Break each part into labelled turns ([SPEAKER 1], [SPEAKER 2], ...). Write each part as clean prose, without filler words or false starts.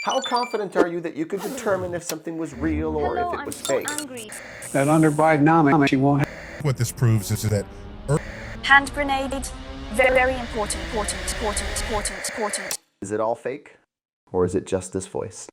[SPEAKER 1] How confident are you that you could determine if something was real or if it was fake?
[SPEAKER 2] That under Bidenomics, she won't have.
[SPEAKER 3] What this proves is that
[SPEAKER 4] Hand grenade, very important.
[SPEAKER 1] Is it all fake? Or is it just this voice?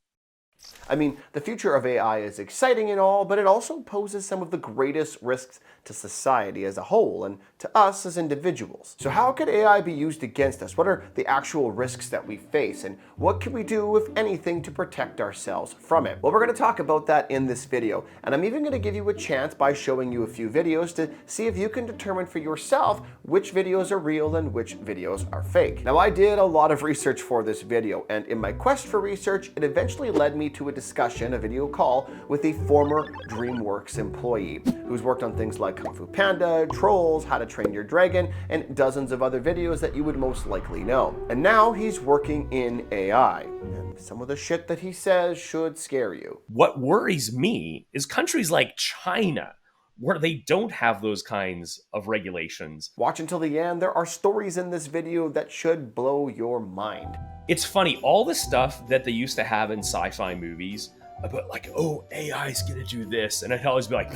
[SPEAKER 1] I mean, the future of AI is exciting and all, but it also poses some of the greatest risks to society as a whole and to us as individuals. So how could AI be used against us? What are the actual risks that we face? And what can we do, if anything, to protect ourselves from it? Well, we're going to talk about that in this video. And I'm even going to give you a chance by showing you a few videos to see if you can determine for yourself which videos are real and which videos are fake. Now, I did a lot of research for this video, and in my quest for research, it eventually led me to a discussion, a video call, with a former Dreamworks employee who's worked on things like Kung Fu Panda, Trolls, How to Train Your Dragon, and dozens of other videos that you would most likely know. And now he's working in AI. And some of the shit that he says should scare you.
[SPEAKER 5] What worries me is countries like China, where they don't have those kinds of regulations.
[SPEAKER 1] Watch until the end. There are stories in this video that should blow your mind.
[SPEAKER 5] It's funny, all the stuff that they used to have in sci-fi movies about like, oh, AI's gonna do this, and I'd always be like,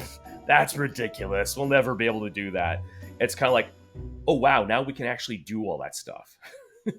[SPEAKER 5] that's ridiculous, we'll never be able to do that. It's kind of like, oh wow, now we can actually do all that stuff.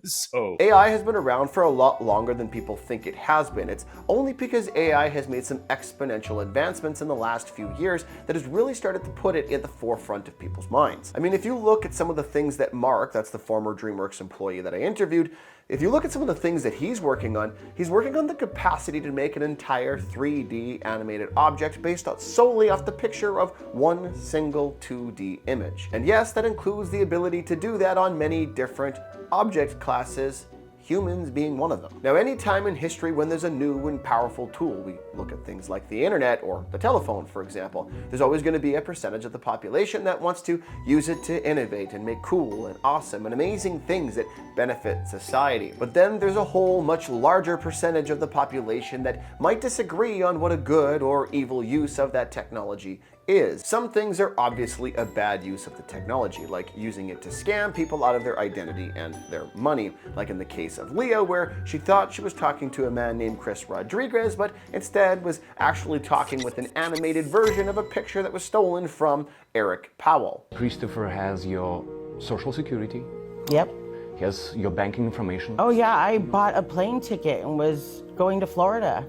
[SPEAKER 5] So
[SPEAKER 1] AI has been around for a lot longer than people think it has been. It's only because AI has made some exponential advancements in the last few years that has really started to put it at the forefront of people's minds. I mean, if you look at some of the things that Mark, that's the former Dreamworks employee that I interviewed, if you look at some of the things that he's working on the capacity to make an entire 3D animated object based solely off the picture of one single 2D image. And yes, that includes the ability to do that on many different object classes, humans being one of them. Now, any time in history when there's a new and powerful tool, we look at things like the internet or the telephone, for example, there's always going to be a percentage of the population that wants to use it to innovate and make cool and awesome and amazing things that benefit society. But then there's a whole much larger percentage of the population that might disagree on what a good or evil use of that technology is. Some things are obviously a bad use of the technology, like using it to scam people out of their identity and their money, like in the case of Leah, where she thought she was talking to a man named Chris Rodriguez, but instead was actually talking with an animated version of a picture that was stolen from Eric Powell.
[SPEAKER 6] Christopher has your social security.
[SPEAKER 7] Yep.
[SPEAKER 6] He has your banking information.
[SPEAKER 7] Oh yeah, I bought a plane ticket and was going to Florida.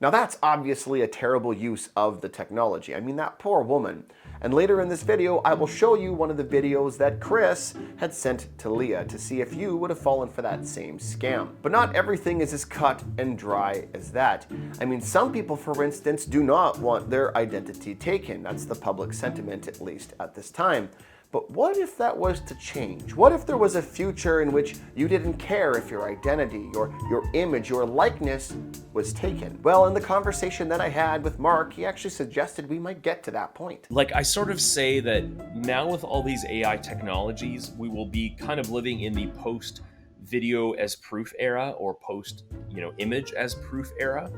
[SPEAKER 1] Now that's obviously a terrible use of the technology. I mean, that poor woman. And later in this video, I will show you one of the videos that Chris had sent to Leah to see if you would have fallen for that same scam. But not everything is as cut and dry as that. I mean, some people, for instance, do not want their identity taken. That's the public sentiment, at least at this time. But what if that was to change? What if there was a future in which you didn't care if your identity, your image, your likeness was taken? Well, in the conversation that I had with Mark, he actually suggested we might get to that point.
[SPEAKER 5] like I sort of say that now with all these AI technologies, we will be kind of living in the post video as proof era, or post, image as proof era.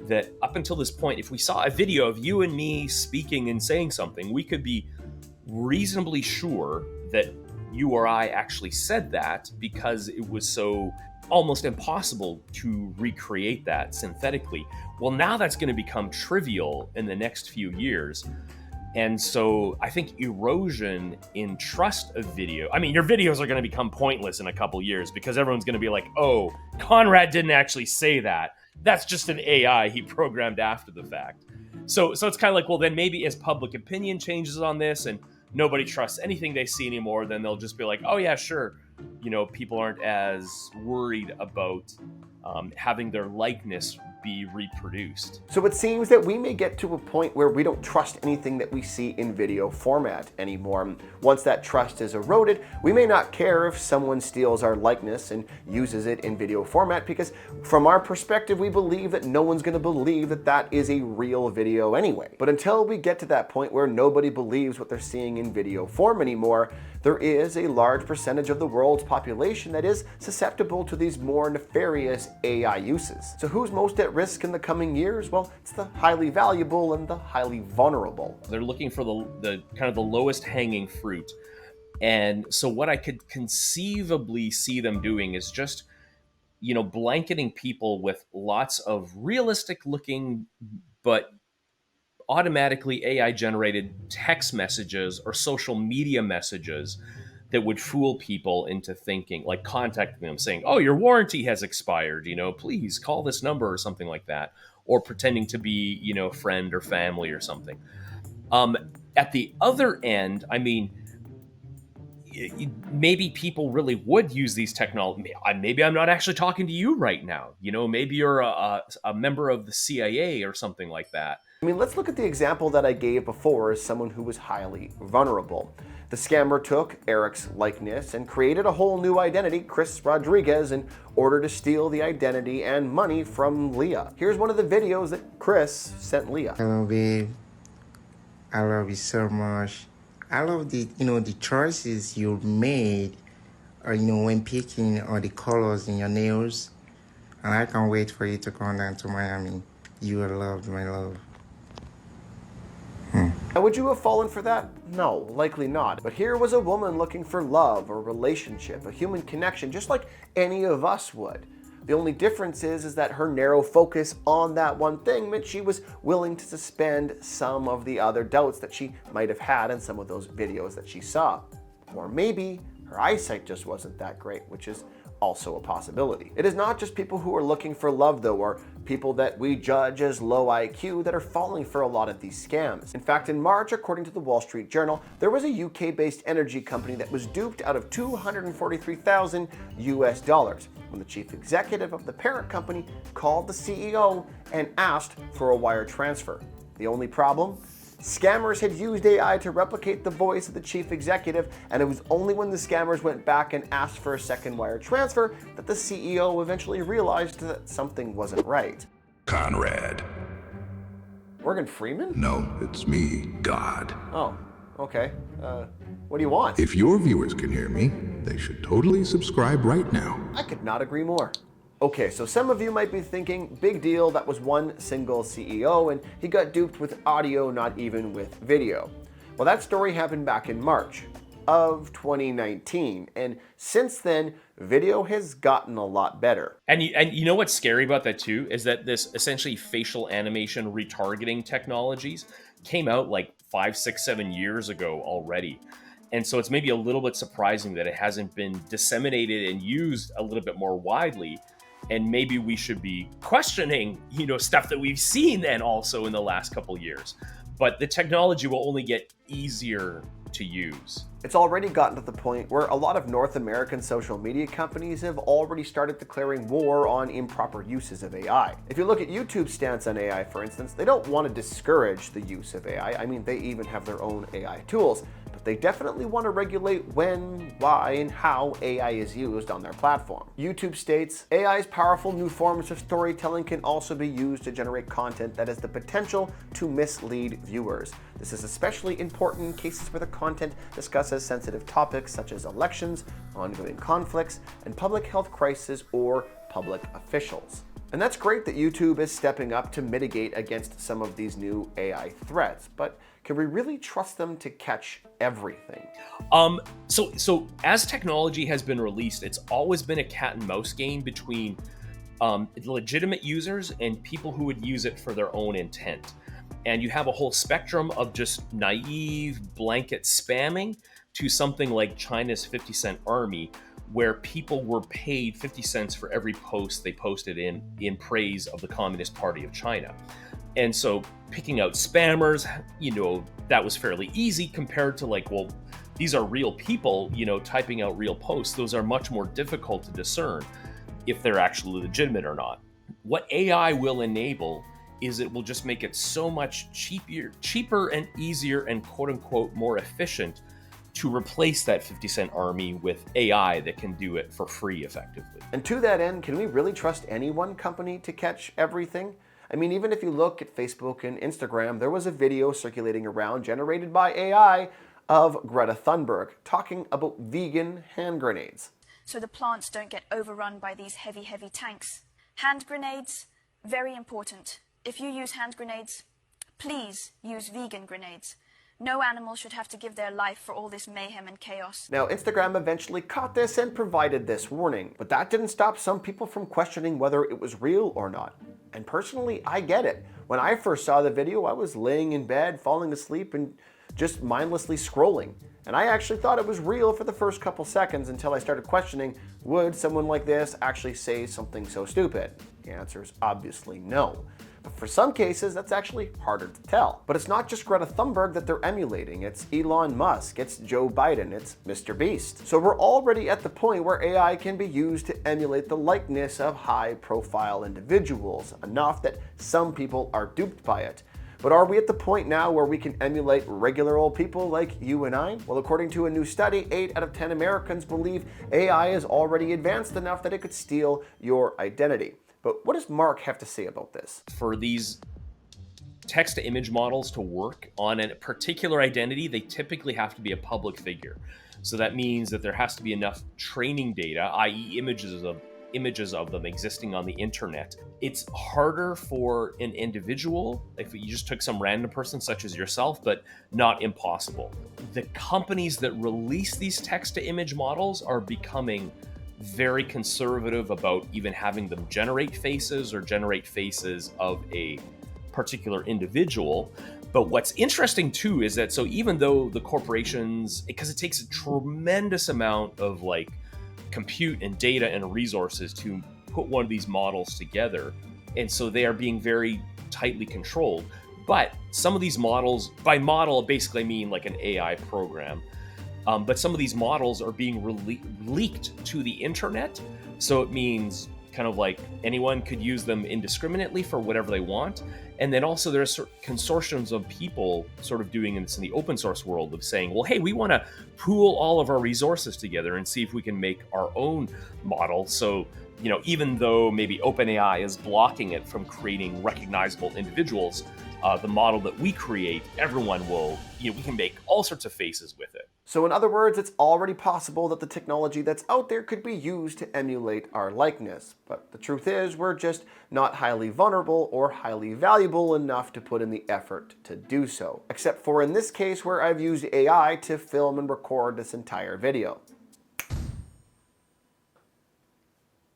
[SPEAKER 5] That up until this point, if we saw a video of you and me speaking and saying something, we could be reasonably sure that you or I actually said that, because it was so almost impossible to recreate that synthetically. Well, now that's going to become trivial in the next few years. And so I think erosion in trust of video, I mean, your videos are going to become pointless in a couple years, because everyone's going to be like, oh, Conrad didn't actually say that. That's just an AI he programmed after the fact. So it's kind of like, well, then maybe as public opinion changes on this and nobody trusts anything they see anymore, then they'll just be like, oh yeah, sure. People aren't as worried about having their likeness be reproduced.
[SPEAKER 1] So it seems that we may get to a point where we don't trust anything that we see in video format anymore. Once that trust is eroded, we may not care if someone steals our likeness and uses it in video format, because from our perspective, we believe that no one's going to believe that that is a real video anyway. But until we get to that point where nobody believes what they're seeing in video form anymore, there is a large percentage of the world's population that is susceptible to these more nefarious AI uses. So who's most at risk in the coming years? Well, it's the highly valuable and the highly vulnerable.
[SPEAKER 5] They're looking for the kind of the lowest hanging fruit. And so what I could conceivably see them doing is just blanketing people with lots of realistic looking but automatically AI generated text messages or social media messages that would fool people into thinking, like contacting them saying, oh, your warranty has expired, please call this number or something like that, or pretending to be, a friend or family or something. At the other end, I mean, maybe people really would use these technologies. Maybe I'm not actually talking to you right now. Maybe you're a member of the CIA or something like that.
[SPEAKER 1] I mean, let's look at the example that I gave before as someone who was highly vulnerable. The scammer took Eric's likeness and created a whole new identity, Chris Rodriguez, in order to steal the identity and money from Leah. Here's one of the videos that Chris sent Leah.
[SPEAKER 3] Hello, babe. I love you so much. I love the, the choices you made, when picking all the colors in your nails. And I can't wait for you to come down to Miami. You are loved, my love.
[SPEAKER 1] Now, would you have fallen for that? No, likely not. But here was a woman looking for love, or relationship, a human connection, just like any of us would. The only difference is that her narrow focus on that one thing meant she was willing to suspend some of the other doubts that she might have had in some of those videos that she saw. Or maybe her eyesight just wasn't that great, which is also a possibility. It is not just people who are looking for love, though, or people that we judge as low IQ that are falling for a lot of these scams. In fact, in March, according to the Wall Street Journal, there was a UK-based energy company that was duped out of $243,000 US when the chief executive of the parent company called the CEO and asked for a wire transfer. The only problem? Scammers had used AI to replicate the voice of the chief executive, and it was only when the scammers went back and asked for a second wire transfer that the CEO eventually realized that something wasn't right.
[SPEAKER 8] Conrad.
[SPEAKER 1] Morgan Freeman?
[SPEAKER 8] No, it's me, God.
[SPEAKER 1] Oh, okay. What do you want?
[SPEAKER 8] If your viewers can hear me, they should totally subscribe right now.
[SPEAKER 1] I could not agree more. Okay, so some of you might be thinking, big deal, that was one single CEO and he got duped with audio, not even with video. Well, that story happened back in March of 2019, and since then, video has gotten a lot better.
[SPEAKER 5] And you know what's scary about that too, is that this essentially facial animation retargeting technologies came out like 5, 6, 7 years ago already. And so it's maybe a little bit surprising that it hasn't been disseminated and used a little bit more widely. And maybe we should be questioning, stuff that we've seen then also in the last couple years. But the technology will only get easier to use.
[SPEAKER 1] It's already gotten to the point where a lot of North American social media companies have already started declaring war on improper uses of AI. If you look at YouTube's stance on AI, for instance, they don't want to discourage the use of AI. I mean, they even have their own AI tools. They definitely want to regulate when, why, and how AI is used on their platform. YouTube states, AI's powerful new forms of storytelling can also be used to generate content that has the potential to mislead viewers. This is especially important in cases where the content discusses sensitive topics such as elections, ongoing conflicts, and public health crises or public officials. And that's great that YouTube is stepping up to mitigate against some of these new AI threats, but can we really trust them to catch everything?
[SPEAKER 5] So as technology has been released, it's always been a cat and mouse game between legitimate users and people who would use it for their own intent. And you have a whole spectrum of just naive blanket spamming to something like China's 50-cent army, where people were paid 50 cents for every post they posted in praise of the Communist Party of China. And so picking out spammers, that was fairly easy compared to these are real people, typing out real posts. Those are much more difficult to discern if they're actually legitimate or not. What AI will enable is it will just make it so much cheaper and easier and quote unquote more efficient to replace that 50-cent army with AI that can do it for free effectively.
[SPEAKER 1] And to that end, can we really trust any one company to catch everything? I mean, even if you look at Facebook and Instagram, there was a video circulating around generated by AI of Greta Thunberg talking about vegan hand grenades.
[SPEAKER 4] So the plants don't get overrun by these heavy, heavy tanks. Hand grenades, very important. If you use hand grenades, please use vegan grenades. No animal should have to give their life for all this mayhem and chaos.
[SPEAKER 1] Now, Instagram eventually caught this and provided this warning, but that didn't stop some people from questioning whether it was real or not. And personally, I get it. When I first saw the video, I was laying in bed, falling asleep, and just mindlessly scrolling. And I actually thought it was real for the first couple seconds until I started questioning, would someone like this actually say something so stupid? The answer is obviously no. But for some cases, that's actually harder to tell. But it's not just Greta Thunberg that they're emulating. It's Elon Musk, it's Joe Biden, it's Mr. Beast. So we're already at the point where AI can be used to emulate the likeness of high-profile individuals, enough that some people are duped by it. But are we at the point now where we can emulate regular old people like you and I? Well, according to a new study, 8 out of 10 Americans believe AI is already advanced enough that it could steal your identity. But what does Mark have to say about this?
[SPEAKER 5] For these text-to-image models to work on a particular identity, they typically have to be a public figure. So that means that there has to be enough training data, i.e. images of them existing on the internet. It's harder for an individual if you just took some random person such as yourself, but not impossible. The companies that release these text-to-image models are becoming very conservative about even having them generate faces or generate faces of a particular individual. But what's interesting too is that, so even though the corporations, because it takes a tremendous amount of like compute and data and resources to put one of these models together, and so they are being very tightly controlled. But some of these models, by model basically I mean like an AI program, but some of these models are being leaked to the internet. So it means kind of like anyone could use them indiscriminately for whatever they want. And then also there's consortiums of people sort of doing this in the open source world of saying, well, hey, we want to pool all of our resources together and see if we can make our own model. So, you know, even though maybe OpenAI is blocking it from creating recognizable individuals, the model that we create, everyone will, we can make all sorts of faces with it.
[SPEAKER 1] So in other words, it's already possible that the technology that's out there could be used to emulate our likeness. But the truth is, we're just not highly vulnerable or highly valuable enough to put in the effort to do so. Except for in this case where I've used AI to film and record this entire video.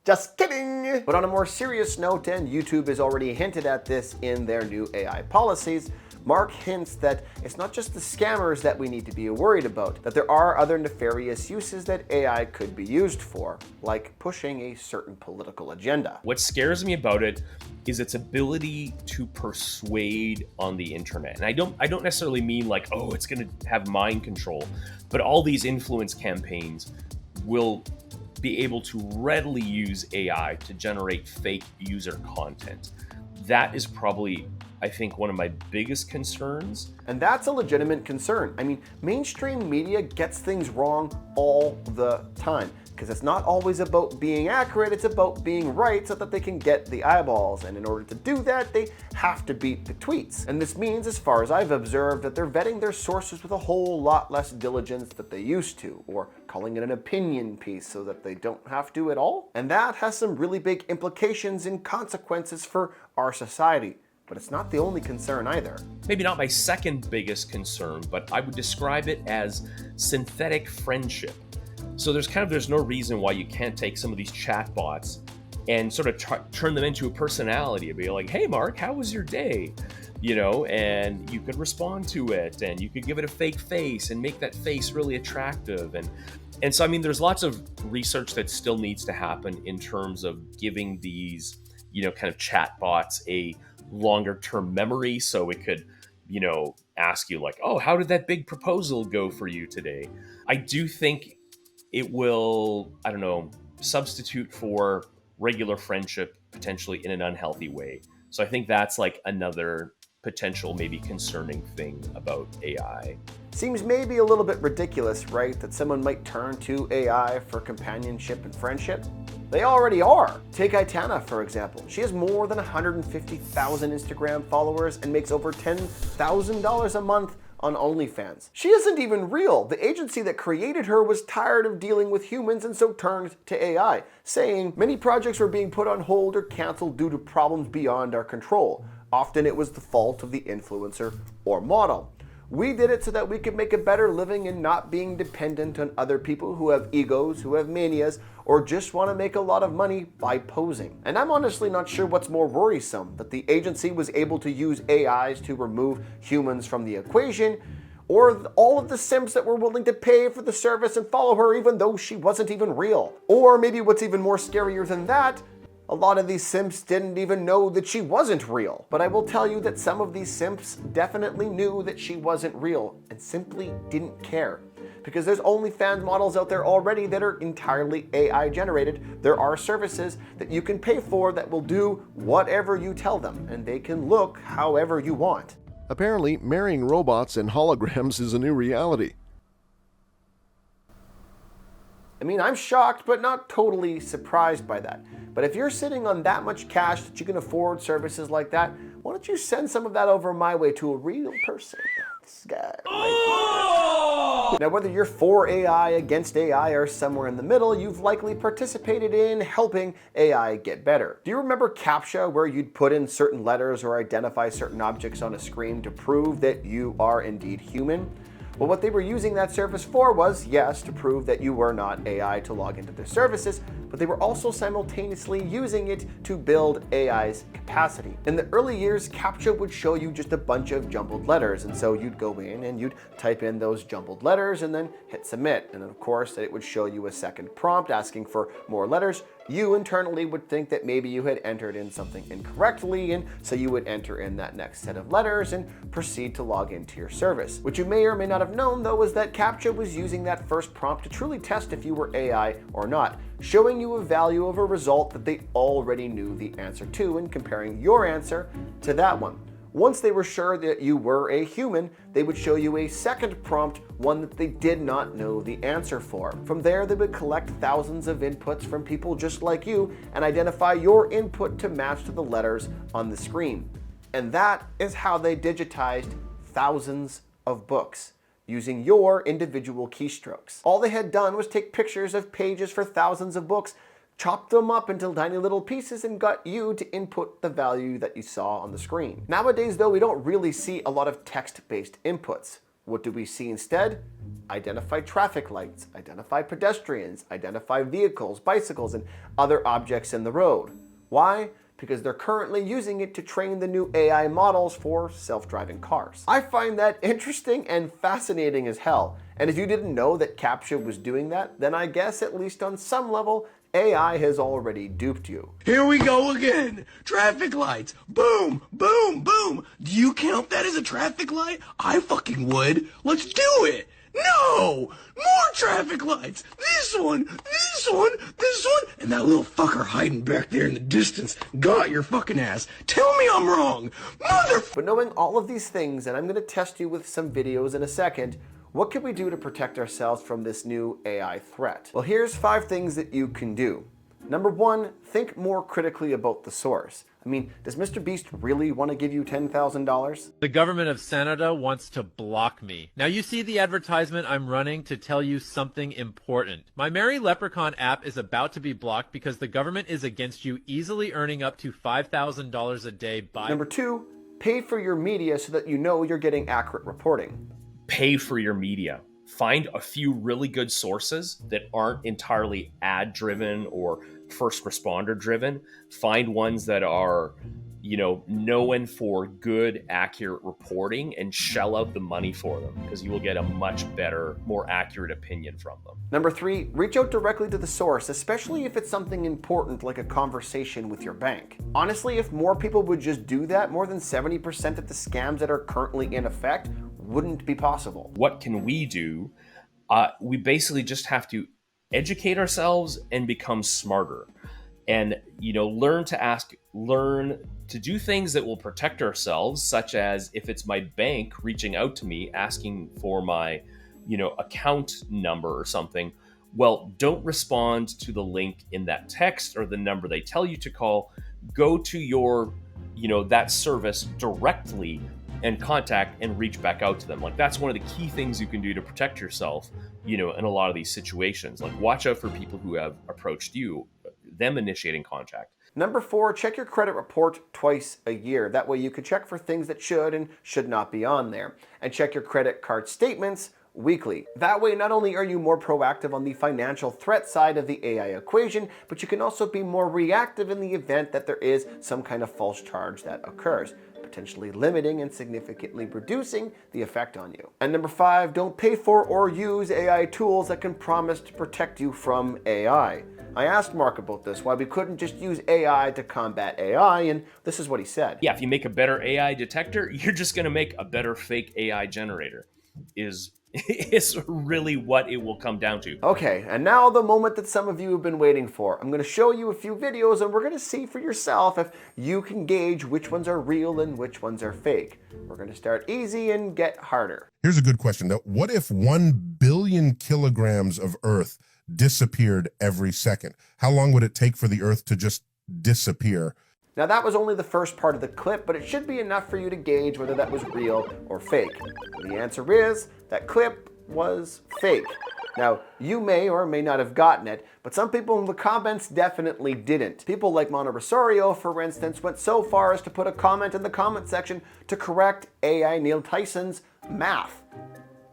[SPEAKER 1] Just kidding! But on a more serious note, and YouTube has already hinted at this in their new AI policies, Mark hints that it's not just the scammers that we need to be worried about, that there are other nefarious uses that AI could be used for, like pushing a certain political agenda.
[SPEAKER 5] What scares me about it is its ability to persuade on the internet. And I don't necessarily mean like, oh, it's going to have mind control, but all these influence campaigns will be able to readily use AI to generate fake user content. That is probably, I think, one of my biggest concerns.
[SPEAKER 1] And that's a legitimate concern. I mean, mainstream media gets things wrong all the time, because it's not always about being accurate, it's about being right so that they can get the eyeballs. And in order to do that, they have to beat the tweets. And this means, as far as I've observed, that they're vetting their sources with a whole lot less diligence than they used to, or calling it an opinion piece so that they don't have to at all. And that has some really big implications and consequences for our society. But it's not the only concern either.
[SPEAKER 5] Maybe not my second biggest concern, but I would describe it as synthetic friendship. So there's no reason why you can't take some of these chatbots and sort of turn them into a personality and be like, hey, Mark, how was your day? And you could respond to it and you could give it a fake face and make that face really attractive. And so, I mean, there's lots of research that still needs to happen in terms of giving these, kind of chatbots a longer term memory. So it could, ask you like, oh, how did that big proposal go for you today? I do think it will, substitute for regular friendship potentially in an unhealthy way. So I think that's like another potential, maybe concerning thing about AI.
[SPEAKER 1] Seems maybe a little bit ridiculous, right? That someone might turn to AI for companionship and friendship. They already are. Take Aitana, for example. She has more than 150,000 Instagram followers and makes over $10,000 a month on OnlyFans. She isn't even real. The agency that created her was tired of dealing with humans and so turned to AI, saying many projects were being put on hold or canceled due to problems beyond our control. Often it was the fault of the influencer or model. We did it so that we could make a better living and not being dependent on other people who have egos, who have manias, or just want to make a lot of money by posing. And I'm honestly not sure what's more worrisome, that the agency was able to use AIs to remove humans from the equation, or all of the simps that were willing to pay for the service and follow her even though she wasn't even real. Or maybe what's even more scarier than that, a lot of these simps didn't even know that she wasn't real. But I will tell you that some of these simps definitely knew that she wasn't real and simply didn't care. Because there's OnlyFans models out there already that are entirely AI generated. There are services that you can pay for that will do whatever you tell them, and they can look however you want.
[SPEAKER 9] Apparently, marrying robots and holograms is a new reality.
[SPEAKER 1] I mean, I'm shocked, but not totally surprised by that. But if you're sitting on that much cash that you can afford services like that, why don't you send some of that over my way to a real person? This guy. Now, whether you're for AI, against AI, or somewhere in the middle, you've likely participated in helping AI get better. Do you remember CAPTCHA, where you'd put in certain letters or identify certain objects on a screen to prove that you are indeed human? Well, what they were using that service for was, yes, to prove that you were not AI to log into their services, but they were also simultaneously using it to build AI's capacity. In the early years, CAPTCHA would show you just a bunch of jumbled letters, and so you'd go in and you'd type in those jumbled letters and then hit submit. And of course, it would show you a second prompt asking for more letters. You internally would think that maybe you had entered in something incorrectly, and so you would enter in that next set of letters and proceed to log into your service. What you may or may not have known, though, is that CAPTCHA was using that first prompt to truly test if you were AI or not, showing you a value of a result that they already knew the answer to and comparing your answer to that one. Once they were sure that you were a human, they would show you a second prompt, one that they did not know the answer for. From there, they would collect thousands of inputs from people just like you and identify your input to match to the letters on the screen. And that is how they digitized thousands of books, using your individual keystrokes. All they had done was take pictures of pages for thousands of books, chopped them up into tiny little pieces, and got you to input the value that you saw on the screen. Nowadays, though, we don't really see a lot of text-based inputs. What do we see instead? Identify traffic lights, identify pedestrians, identify vehicles, bicycles, and other objects in the road. Why? Because they're currently using it to train the new AI models for self-driving cars. I find that interesting and fascinating as hell. And if you didn't know that CAPTCHA was doing that, then I guess at least on some level, AI has already duped you.
[SPEAKER 10] Here we go again. Traffic lights. Boom, boom, boom. Do you count that as a traffic light? I fucking would. Let's do it. No! More traffic lights! This one! This one! This one! And that little fucker hiding back there in the distance got your fucking ass. Tell me I'm wrong!
[SPEAKER 1] But knowing all of these things, and I'm going to test you with some videos in a second, what can we do to protect ourselves from this new AI threat? Well, here's 5 things that you can do. Number 1, think more critically about the source. I mean, does Mr. Beast really want to give you $10,000?
[SPEAKER 11] The government of Canada wants to block me. Now you see the advertisement I'm running to tell you something important. My Merry Leprechaun app is about to be blocked because the government is against you easily earning up to $5,000 a day by...
[SPEAKER 1] Number 2, pay for your media so that you know you're getting accurate reporting.
[SPEAKER 5] Pay for your media. Find a few really good sources that aren't entirely ad driven or first responder driven. Find ones that are, known for good, accurate reporting, and shell out the money for them, because you will get a much better, more accurate opinion from them.
[SPEAKER 1] Number 3, reach out directly to the source, especially if it's something important like a conversation with your bank. Honestly, if more people would just do that, more than 70% of the scams that are currently in effect wouldn't be possible.
[SPEAKER 5] What can we do? We basically just have to educate ourselves and become smarter, and learn to do things that will protect ourselves, such as if it's my bank reaching out to me asking for my account number or something, well, don't respond to the link in that text or the number they tell you to call. Go to your that service directly and contact and reach back out to them. Like, that's one of the key things you can do to protect yourself, in a lot of these situations. Like, watch out for people who have approached you, them initiating contact.
[SPEAKER 1] Number 4, check your credit report twice a year. That way you can check for things that should and should not be on there. And check your credit card statements weekly. That way, not only are you more proactive on the financial threat side of the AI equation, but you can also be more reactive in the event that there is some kind of false charge that occurs, potentially limiting and significantly reducing the effect on you. And number 5, don't pay for or use AI tools that can promise to protect you from AI. I asked Mark about this, why we couldn't just use AI to combat AI, and this is what he said.
[SPEAKER 5] Yeah, if you make a better AI detector, you're just going to make a better fake AI generator, is really what it will come down to.
[SPEAKER 1] Okay, and now the moment that some of you have been waiting for. I'm going to show you a few videos and we're going to see for yourself if you can gauge which ones are real and which ones are fake. We're going to start easy and get harder.
[SPEAKER 8] Here's a good question. Now, what if 1 billion kilograms of Earth disappeared every second? How long would it take for the Earth to just disappear?
[SPEAKER 1] Now that was only the first part of the clip, but it should be enough for you to gauge whether that was real or fake. And the answer is, that clip was fake. Now, you may or may not have gotten it, but some people in the comments definitely didn't. People like Mona Rosario, for instance, went so far as to put a comment in the comment section to correct AI Neil Tyson's math.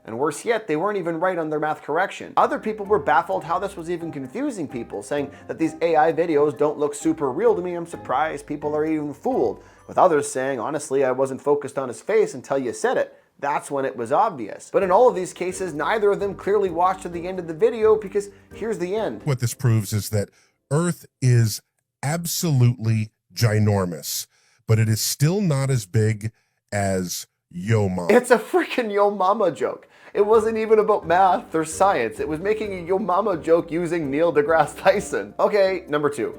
[SPEAKER 1] And worse yet, they weren't even right on their math correction. Other people were baffled how this was even confusing people, saying that these AI videos don't look super real to me. I'm surprised people are even fooled. With others saying, honestly, I wasn't focused on his face until you said it. That's when it was obvious. But in all of these cases, neither of them clearly watched to the end of the video, because here's the end.
[SPEAKER 8] What this proves is that Earth is absolutely ginormous, but it is still not as big as Yo Mama.
[SPEAKER 1] It's a freaking Yo Mama joke. It wasn't even about math or science. It was making a Yo Mama joke using Neil deGrasse Tyson. Okay, number 2.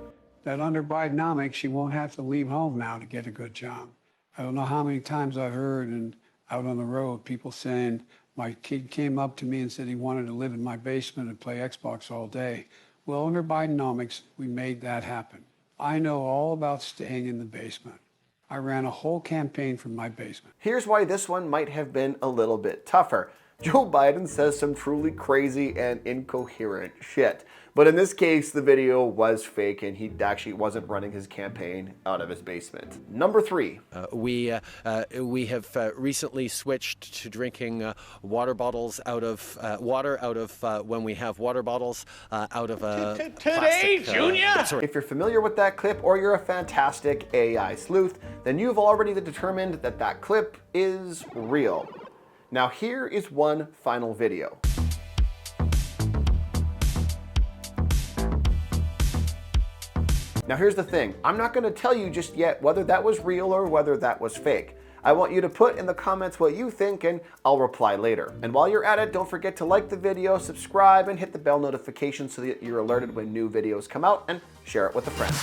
[SPEAKER 2] That under Bidenomics, she won't have to leave home now to get a good job. I don't know how many times I've heard and out on the road people saying, my kid came up to me and said he wanted to live in my basement and play Xbox all day. Well, under Bidenomics, we made that happen. I know all about staying in the basement. I ran a whole campaign from my basement.
[SPEAKER 1] Here's why this one might have been a little bit tougher. Joe Biden says some truly crazy and incoherent shit. But in this case, the video was fake and he actually wasn't running his campaign out of his basement. Number 3.
[SPEAKER 12] We have recently switched to drinking water bottles out of water out of when we have water bottles out of a
[SPEAKER 13] Today, Junior!
[SPEAKER 1] If you're familiar with that clip or you're a fantastic AI sleuth, then you've already determined that that clip is real. Now here is one final video. Now here's the thing, I'm not going to tell you just yet whether that was real or whether that was fake. I want you to put in the comments what you think and I'll reply later. And while you're at it, don't forget to like the video, subscribe, and hit the bell notification so that you're alerted when new videos come out, and share it with a friend.